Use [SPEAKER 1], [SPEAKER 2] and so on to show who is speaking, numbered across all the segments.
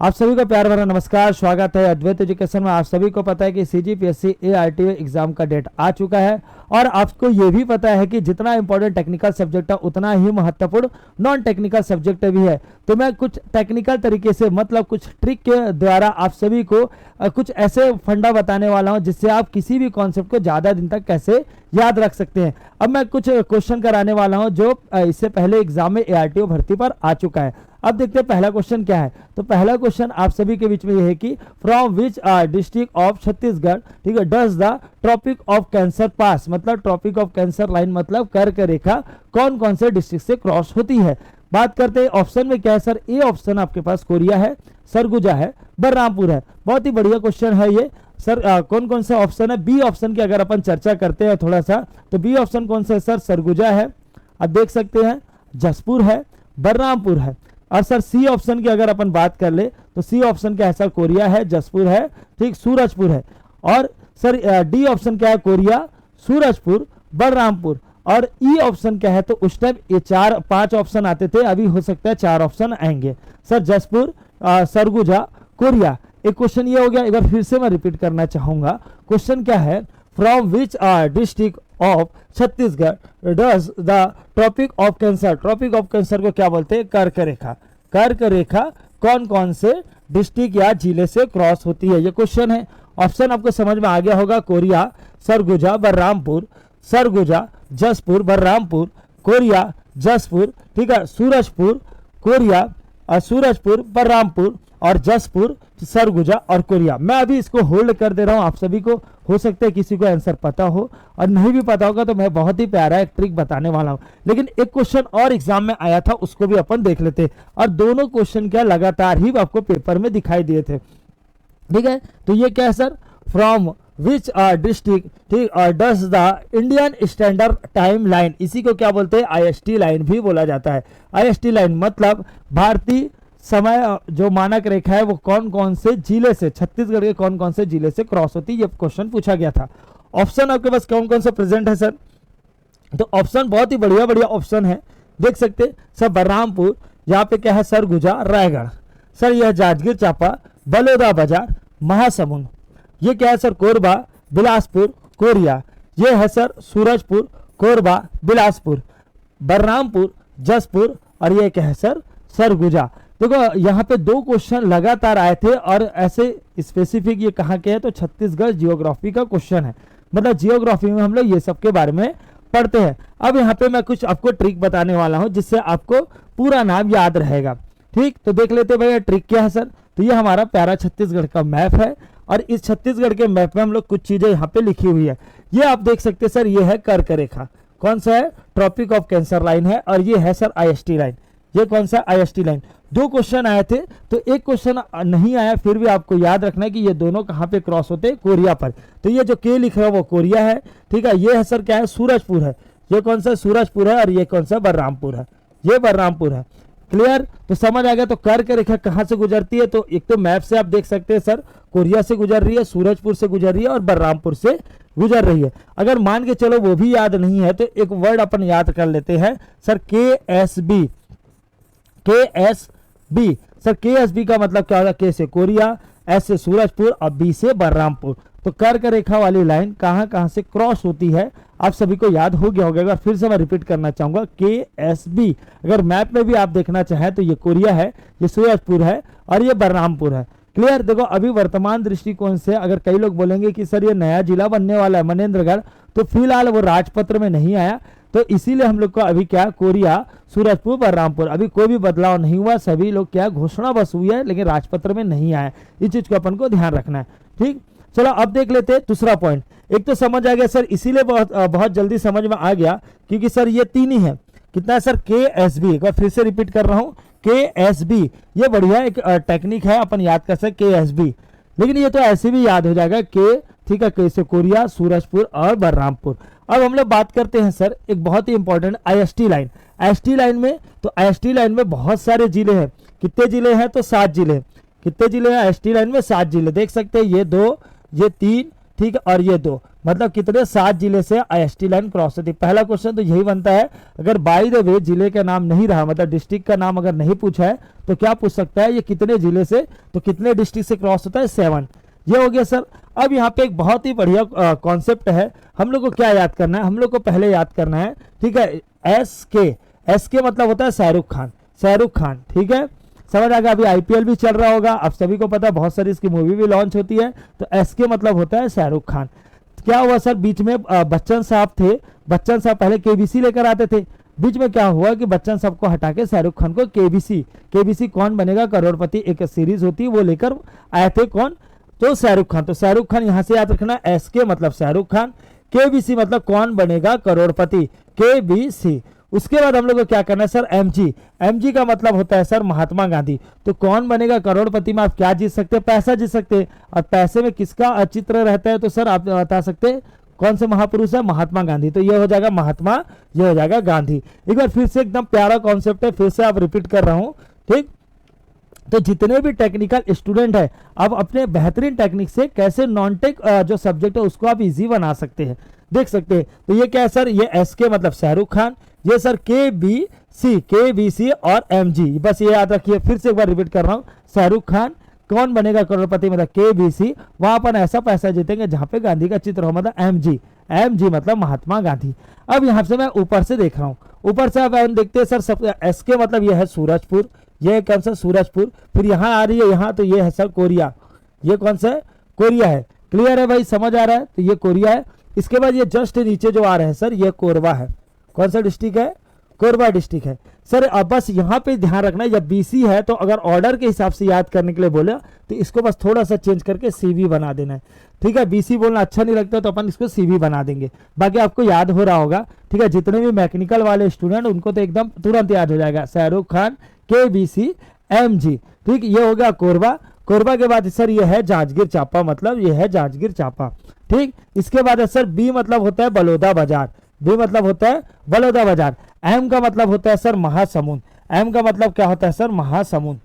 [SPEAKER 1] आप सभी को प्यार भरा नमस्कार, स्वागत है अद्वैत एजुकेशन में। आप सभी को पता है कि सीजीपीएससी एआरटीओ एग्जाम का डेट आ चुका है और आपको ये भी पता है कि जितना इंपॉर्टेंट टेक्निकल सब्जेक्ट है उतना ही महत्वपूर्ण नॉन टेक्निकल सब्जेक्ट भी है। तो मैं कुछ टेक्निकल तरीके से मतलब कुछ ट्रिक के द्वारा आप सभी को कुछ ऐसे फंडा बताने वाला हूं जिससे आप किसी भी कॉन्सेप्ट को ज़्यादा दिन तक कैसे याद रख सकते हैं। अब मैं कुछ क्वेश्चन कराने वाला हूं जो इससे पहले एग्जाम में एआरटीओ भर्ती पर आ चुका है। अब देखते हैं पहला क्वेश्चन क्या है। तो पहला क्वेश्चन आप सभी के बीच में यह है कि from which district of Chhattisgarh, ठीक है, does the tropic of cancer pass. मतलब ट्रॉपिक ऑफ कैंसर लाइन मतलब कर्क रेखा कौन कौन से डिस्ट्रिक्ट से क्रॉस होती है। बात करते हैं ऑप्शन में क्या है सर। ए ऑप्शन आपके पास कोरिया है, सरगुजा है, बलरामपुर है। बहुत ही बढ़िया क्वेश्चन है ये सर। कौन कौन सा ऑप्शन है। बी ऑप्शन की अगर अपन चर्चा करते हैं थोड़ा सा, तो बी ऑप्शन कौन सा है सर। सरगुजा है, आप देख सकते हैं, जसपुर है, बलरामपुर है। और सर सी ऑप्शन की अगर अपन बात कर ले तो सी ऑप्शन क्या है सर। कोरिया है, जसपुर है, ठीक, सूरजपुर है। और सर डी ऑप्शन क्या है। कोरिया, सूरजपुर, बलरामपुर। और ई ऑप्शन क्या है। तो उस टाइम ये 4-5 ऑप्शन आते थे, अभी हो सकता है 4 ऑप्शन आएंगे सर। जसपुर, सरगुजा, कोरिया। एक क्वेश्चन ये हो गया। एक बार फिर से मैं रिपीट करना चाहूंगा। क्वेश्चन क्या है, from which district of Chhattisgarh does the tropic of Cancer. Tropic of Cancer को क्या बोलते हैं। कर्क रेखा। कर्क रेखा कौन कौन से डिस्ट्रिक्ट या जिले से क्रॉस होती है, ये क्वेश्चन है। ऑप्शन आपको समझ में आ गया होगा। कोरिया, सरगुजा, बलरामपुर, सरगुजा, जसपुर, बलरामपुर, कोरिया, जसपुर, ठीक है, सूरजपुर, कोरिया, सूरजपुर, बलरामपुर और जसपुर, सरगुजा और कोरिया। मैं अभी इसको होल्ड कर दे रहा हूं आप सभी को। हो सकता है किसी को आंसर पता हो और नहीं भी पता होगा तो मैं बहुत ही प्यारा एक ट्रिक बताने वाला हूं। लेकिन एक क्वेश्चन और एग्जाम में आया था, उसको भी अपन देख लेते। और दोनों क्वेश्चन क्या लगातार ही आपको पेपर में दिखाई दिए थे, ठीक है। तो ये क्या है सर। फ्रॉम विच डिस्ट्रिक्ट, ठीक, does the Indian standard time line. इसी को क्या बोलते हैं, आईएसटी लाइन भी बोला जाता है। आईएसटी लाइन मतलब भारतीय समय जो मानक रेखा है वो कौन कौन से जिले से, छत्तीसगढ़ के कौन कौन से जिले से क्रॉस होती है, ये क्वेश्चन पूछा गया था। ऑप्शन आपके पास कौन कौन से प्रेजेंट है सर। तो ऑप्शन बहुत ही बढ़िया बढ़िया ऑप्शन है, देख सकते सर। बलरामपुर, यहाँ पे क्या है, सरगुजा, रायगढ़ सर, यह जांजगीर चांपा, बलौदा बाजार, महासमुंद। ये क्या है सर, कोरबा, बिलासपुर, कोरिया। ये है सर सूरजपुर, कोरबा, बिलासपुर, बलरामपुर, जसपुर और ये क्या है सर, सरगुजा। देखो यहाँ पे 2 क्वेश्चन लगातार आए थे और ऐसे स्पेसिफिक ये कहाँ के हैं, तो छत्तीसगढ़ जियोग्राफी का क्वेश्चन है। मतलब जियोग्राफी में हम लोग ये सब के बारे में पढ़ते हैं। अब यहाँ पे मैं कुछ आपको ट्रिक बताने वाला हूँ जिससे आपको पूरा नाम याद रहेगा, ठीक। तो देख लेते भैया ट्रिक क्या है सर। तो ये हमारा प्यारा छत्तीसगढ़ का मैप है और इस छत्तीसगढ़ के मैप में हम लोग कुछ चीजें यहाँ पे लिखी हुई है। ये आप देख सकते हैं सर, ये है कर्क रेखा। कौन सा है, ट्रॉपिक ऑफ कैंसर लाइन है। और ये है सर आईएसटी लाइन। ये कौन सा, आईएसटी लाइन। 2 क्वेश्चन आए थे, तो एक क्वेश्चन नहीं आया, फिर भी आपको याद रखना है कि ये दोनों कहाँ पे क्रॉस होते हैं, कोरिया पर। तो ये जो के लिख रहा है वो कोरिया है, ठीक है। ये है सर क्या है, सूरजपुर है। ये कौन सा, सूरजपुर है। और ये कौन सा, बलरामपुर है। ये बलरामपुर है। क्लियर, तो समझ आ गया। तो कर्क रेखा कहाँ से गुजरती है, तो एक तो मैप से आप देख सकते हैं सर, कोरिया से गुजर रही है, सूरजपुर से गुजर रही है और बलरामपुर से गुजर रही है। अगर मान के चलो वो भी याद नहीं है तो एक वर्ड अपन याद कर लेते हैं sir, KSB। KSB sir, KSB का मतलब क्या होगा, के से कोरिया, एस से सूरजपुर और बी से बलरामपुर। तो कर्क रेखा वाली लाइन कहां कहां से क्रॉस होती है आप सभी को याद हो गया होगा। एक बार फिर से मैं रिपीट करना चाहूंगा, KSB। अगर मैप में भी आप देखना चाहें तो ये कोरिया है, ये सूरजपुर है और ये बलरामपुर है। क्लियर। देखो अभी वर्तमान दृष्टिकोण से अगर कई लोग बोलेंगे कि सर ये नया जिला बनने वाला है मनेन्द्रगढ़, तो फिलहाल वो राजपत्र में नहीं आया, तो इसीलिए हम लोग को अभी क्या, कोरिया, सूरजपुर, बलरामपुर, अभी कोई भी बदलाव नहीं हुआ। सभी लोग क्या, घोषणा बस हुई है लेकिन राजपत्र में नहीं आया। इस चीज को अपन को ध्यान रखना है, ठीक। चलो अब देख लेते हैं दूसरा पॉइंट। एक तो समझ आ गया सर, इसीलिए बहुत जल्दी समझ में आ गया क्योंकि सर ये 3 ही है। कितना है सर, KSB। एक बार फिर से रिपीट कर रहा हूं, KSB। ये बढ़िया एक टेक्निक है, अपन याद कर सकते KSB। लेकिन ये तो ऐसे भी याद हो जाएगा, के, ठीक है, के से कोरिया, सूरजपुर और बलरामपुर। अब हम लोग बात करते हैं सर एक बहुत ही important IST line. IST line में, तो आईएसटी लाइन में बहुत सारे जिले हैं। कितने जिले हैं, तो 7 जिले। कितने जिले हैं आईएसटी लाइन में, 7 जिले। देख सकते हैं, ये 2, ये 3, ठीक है, और ये 2। मतलब कितने 7 जिले से IST लाइन क्रॉस होती है। पहला क्वेश्चन तो यही बनता है, अगर बाय द वे जिले का नाम नहीं रहा, मतलब डिस्ट्रिक्ट का नाम अगर नहीं पूछा है तो क्या पूछ सकता है, ये कितने जिले से, तो कितने डिस्ट्रिक्ट से क्रॉस होता है, 7। ये हो गया सर। अब यहाँ पे एक बहुत ही बढ़िया कॉन्सेप्ट है, हम लोग को क्या याद करना है, हम लोग को पहले याद करना है, ठीक है, SK मतलब होता है शाहरुख खान, शाहरुख खान, ठीक है, समझ आ गया। अभी IPL भी चल रहा होगा, आप सभी को पता है, बहुत सारी इसकी मूवी भी लॉन्च होती है, तो SK मतलब होता है शाहरुख खान। क्या हुआ सर, बीच में बच्चन साहब थे, बच्चन साहब पहले KBC लेकर आते थे, बीच में क्या हुआ कि बच्चन साहब को हटा के शाहरुख खान को KBC कौन बनेगा करोड़पति एक सीरीज होती है वो लेकर आए थे, कौन, तो शाहरुख खान। तो शाहरुख खान यहाँ से याद रखना, SK मतलब शाहरुख खान, KBC मतलब कौन बनेगा करोड़पति, KBC। उसके बाद हम लोग को क्या करना है सर, MG का मतलब होता है सर महात्मा गांधी। तो कौन बनेगा करोड़पति में आप क्या जीत सकते हैं, पैसा जीत सकते हैं, और पैसे में किसका चित्र रहता है, तो सर आप बता सकते हैं कौन से महापुरुष है, महात्मा गांधी। तो ये हो जाएगा महात्मा, ये हो जाएगा गांधी। एक बार फिर से एकदम प्यारा कॉन्सेप्ट है, फिर से आप रिपीट कर रहा हूं, ठीक। तो जितने भी टेक्निकल स्टूडेंट है, अब अपने बेहतरीन टेक्निक से कैसे नॉन टेक जो सब्जेक्ट है उसको आप इजी बना सकते हैं, देख सकते हैं। तो ये क्या है सर, ये SK मतलब शाहरुख खान, ये सर KBC और MG, बस ये याद रखिए। फिर से एक बार रिपीट कर रहा हूं, शाहरुख खान कौन बनेगा करोड़पति मतलब KBC, वहां पर ऐसा पैसा जीतेंगे जहां पे गांधी का चित्र हो, मतलब MG मतलब महात्मा गांधी। अब यहां से मैं ऊपर से देख रहा हूं, ऊपर से अब हम देखते हैं सर, सब SK मतलब ये है सूरजपुर, ये कौन सा सूरजपुर, फिर यहाँ आ रही है यहाँ, तो ये है सर कोरिया, ये कौन सा है, कोरिया है। क्लियर है भाई, समझ आ रहा है, तो ये कोरिया है। इसके बाद ये जस्ट नीचे जो आ रहे हैं सर, ये कोरबा है, कौन सा डिस्ट्रिक्ट है, कोरबा डिस्ट्रिक्ट है सर। अब बस यहाँ पे ध्यान रखना है, जब BC है तो अगर ऑर्डर के हिसाब से याद करने के लिए बोले तो इसको बस थोड़ा सा चेंज करके CV बना देना है, ठीक है। BC बोलना अच्छा नहीं लगता तो अपन इसको CV बना देंगे, बाकी आपको याद हो रहा होगा, ठीक है। जितने भी मैकेनिकल वाले स्टूडेंट उनको तो एकदम तुरंत याद हो जाएगा, शाहरुख खान, KBC, MG, ठीक। ये हो गया कोरबा। कोरबा के बाद सर ये है जांजगीर चांपा, मतलब ये है जांजगीर चांपा, ठीक। इसके बाद है सर B मतलब होता है बलौदा बाजार, B मतलब होता है बलौदा बाजार। M का मतलब होता है सर महासमुंद, M का मतलब क्या होता है सर महासमुंद।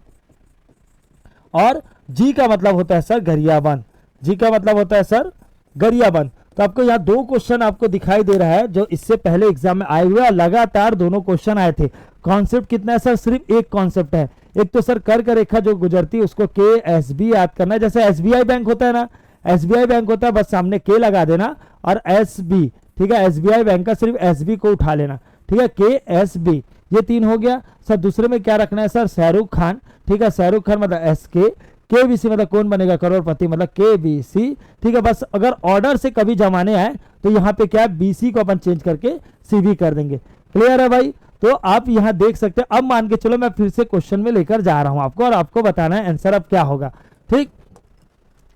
[SPEAKER 1] और G का मतलब होता है सर गरियाबंद, G का मतलब होता है सर गरियाबंद। तो आपको यहाँ 2 क्वेश्चन आपको दिखाई दे रहा है जो इससे पहले एग्जाम में आए हुए, लगातार दोनों क्वेश्चन आए थे। कॉन्सेप्ट कितना है सर, सिर्फ एक कॉन्सेप्ट है, एक तो सर कर्क रेखा जो गुजरती है उसको KSB याद करना है, जैसे SBI बैंक होता है ना, SBI बैंक होता है, बस सामने K लगा देना और SB, ठीक है। SBI बैंक का सिर्फ SB को उठा लेना, ठीक है, KSB। ये 3 हो गया सर। दूसरे में क्या रखना है सर, शाहरुख खान, ठीक है, शाहरुख खान मतलब SK, KBC मतलब कौन बनेगा करोड़पति मतलब KBC, ठीक है। बस अगर ऑर्डर से कभी जमाने आए तो यहाँ पे क्या है, BC को अपन चेंज करके CV कर देंगे। क्लियर है भाई, तो आप यहाँ देख सकते हैं। अब मान के चलो मैं फिर से क्वेश्चन में लेकर जा रहा हूं आपको, और आपको बताना है आंसर अब क्या होगा, ठीक।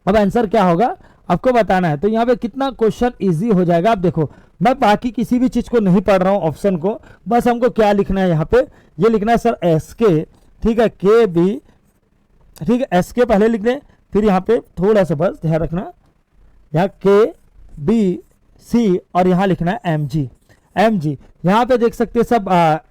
[SPEAKER 1] अब आंसर क्या होगा आपको बताना है। तो यहाँ पे कितना क्वेश्चन इजी हो जाएगा, आप देखो, मैं बाकी किसी भी चीज को नहीं पढ़ रहा हूँ ऑप्शन को, बस हमको क्या लिखना है यहाँ पे, ये लिखना है सर SK, ठीक है, KB, ठीक है, SK पहले लिख दें, फिर यहाँ पे थोड़ा सा बस ध्यान रखना, यहाँ KBC और यहाँ लिखना है MG। यहाँ पे देख सकते हैं सब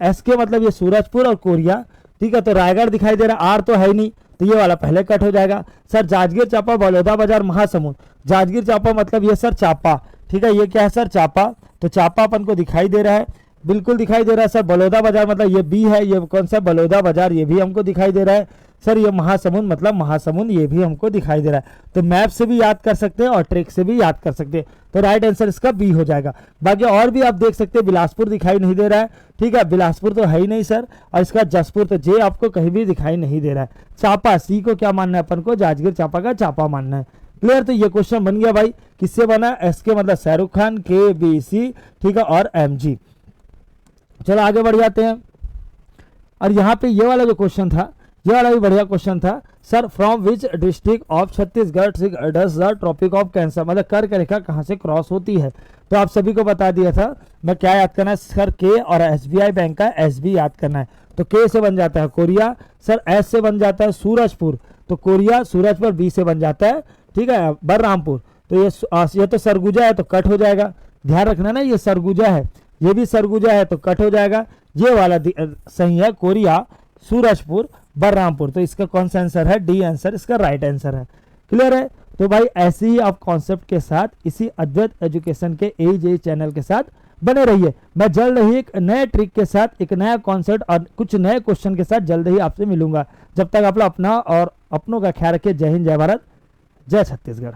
[SPEAKER 1] SK मतलब ये सूरजपुर और कोरिया, ठीक है। तो रायगढ़ दिखाई दे रहा, R तो है ही नहीं, तो ये वाला पहले कट हो जाएगा सर। जांजगीर चांपा बलौदा बाजार महासमुंद, जांजगीर चांपा मतलब ये सर चांपा, ठीक है, ये क्या है सर चांपा, तो चांपा अपन को दिखाई दे रहा है, बिल्कुल दिखाई दे रहा है सर। बलौदा बाजार मतलब ये B है, ये कौन सा बलौदा बाजार, ये भी हमको दिखाई दे रहा है सर। ये महासमुंद मतलब महासमुंद, ये भी हमको दिखाई दे रहा है। तो मैप से भी याद कर सकते हैं और ट्रिक से भी याद कर सकते हैं, तो राइट आंसर इसका B हो जाएगा। बाकी और भी आप देख सकते हैं, बिलासपुर दिखाई नहीं दे रहा है, ठीक है, बिलासपुर तो है ही नहीं सर। और इसका जसपुर, तो J आपको कहीं भी दिखाई नहीं दे रहा है। चांपा, C को क्या मानना है अपन को, जांजगीर चांपा का चांपा मानना है। क्लियर, तो ये क्वेश्चन बन गया भाई, किससे बना, SK मतलब शाहरुख खान, KBC, ठीक है, और MG। चलो आगे बढ़ जाते हैं। और यहाँ पे ये वाला जो क्वेश्चन था, ये वाला भी बढ़िया क्वेश्चन था sir. From which district of Chhattisgarh does the tropic of Cancer, मतलब कर्क रेखा कहाँ से क्रॉस होती है। तो आप सभी को बता दिया था, मैं क्या याद करना है सर, K और SBI बैंक का SB याद करना है। तो K से बन जाता है कोरिया सर, S से बन जाता है सूरजपुर, तो कोरिया सूरजपुर, B से बन जाता है, ठीक है, बलरामपुर। तो ये तो सरगुजा है तो कट हो जाएगा, ध्यान रखना ना, ये सरगुजा है, ये भी सरगुजा है तो कट हो जाएगा। ये वाला सही है, कोरिया सूरजपुर बलरामपुर। तो इसका कौन सा आंसर है, D आंसर इसका राइट आंसर है। क्लियर है, तो भाई ऐसे ही आप कॉन्सेप्ट के साथ इसी अद्वैत एजुकेशन के AJE चैनल के साथ बने रहिए। मैं जल्द ही एक नए ट्रिक के साथ, एक नया कॉन्सेप्ट और कुछ नए क्वेश्चन के साथ जल्द ही आपसे मिलूंगा। जब तक आप लोग अपना और अपनों का ख्याल रखिए। जय हिंद, जय भारत, जय छत्तीसगढ़।